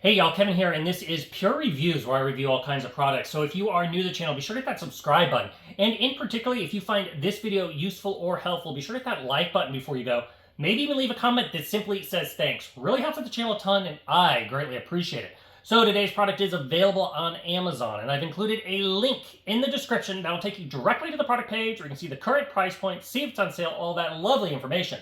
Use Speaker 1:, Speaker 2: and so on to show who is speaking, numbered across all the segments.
Speaker 1: Hey y'all, Kevin here, and this is Pure Reviews, where I review all kinds of products. So if you are new to the channel, be sure to hit that subscribe button. And in particular, if you find this video useful or helpful, be sure to hit that like button before you go. Maybe even leave a comment that simply says thanks. Really helps out the channel a ton, and I greatly appreciate it. So today's product is available on Amazon, and I've included a link in the description that will take you directly to the product page where you can see the current price point, see if it's on sale, all that lovely information.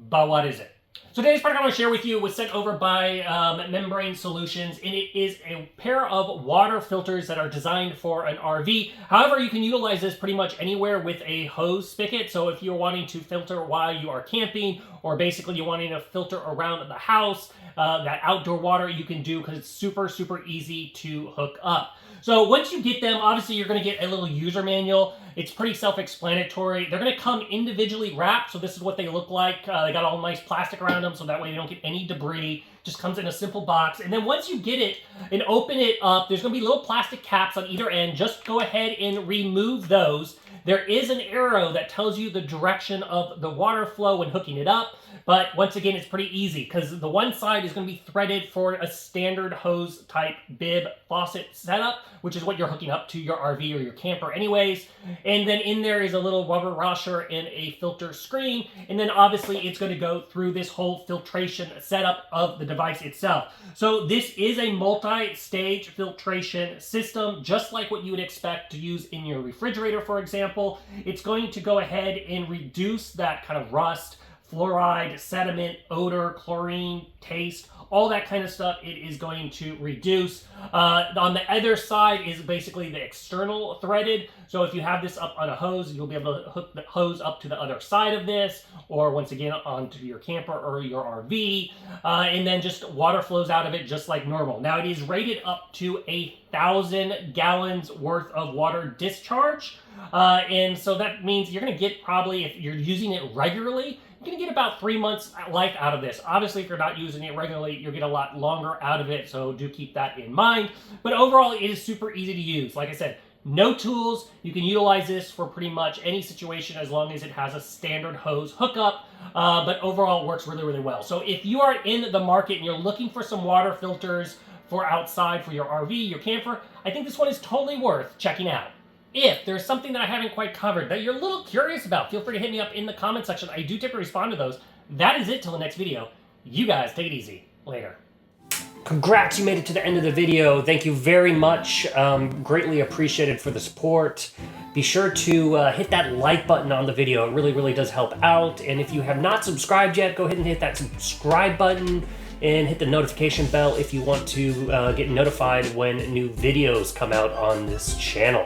Speaker 1: But what is it? So today's product I want to share with you was sent over by Membrane Solutions, and it is a pair of water filters that are designed for an RV. However, you can utilize this pretty much anywhere with a hose spigot. So if you're wanting to filter while you are camping, or basically you're wanting to filter around the house, that outdoor water you can do because it's super, super easy to hook up. So once you get them, obviously you're going to get a little user manual. It's pretty self-explanatory. They're going to come individually wrapped, so this is what they look like. They got all nice plastic around them, so that way you don't get any debris. Just comes in a simple box. And then once you get it and open it up, there's going to be little plastic caps on either end. Just go ahead and remove those. There is an arrow that tells you the direction of the water flow when hooking it up. But once again, it's pretty easy because the one side is going to be threaded for a standard hose type bib faucet setup, which is what you're hooking up to your RV or your camper anyways. And then in there is a little rubber washer and a filter screen. And then obviously it's going to go through this whole filtration setup of the device itself. So this is a multi-stage filtration system, just like what you would expect to use in your refrigerator, for example. It's going to go ahead and reduce that kind of rust, fluoride, sediment, odor, chlorine, taste, all that kind of stuff it is going to reduce. On the other side is basically the external threaded. So if you have this up on a hose, you'll be able to hook the hose up to the other side of this, or once again onto your camper or your RV, and then just water flows out of it just like normal. Now it is rated up to 1,000 gallons worth of water discharge. And so that means you're going to get probably, if you're using it regularly, you're going to get about 3 months life out of this. Obviously, if you're not using it regularly, you'll get a lot longer out of it, so do keep that in mind. But overall, it is super easy to use. Like I said, no tools. You can utilize this for pretty much any situation as long as it has a standard hose hookup, but overall it works really, really well. So if you are in the market and you're looking for some water filters for outside, for your RV, your camper, I think this one is totally worth checking out. If there's something that I haven't quite covered that you're a little curious about, feel free to hit me up in the comment section. I do typically respond to those. That is it till the next video. You guys take it easy. Later. Congrats, you made it to the end of the video. Thank you very much. Greatly appreciated for the support. Be sure to hit that like button on the video. It really, really does help out. And if you have not subscribed yet, go ahead and hit that subscribe button and hit the notification bell if you want to get notified when new videos come out on this channel.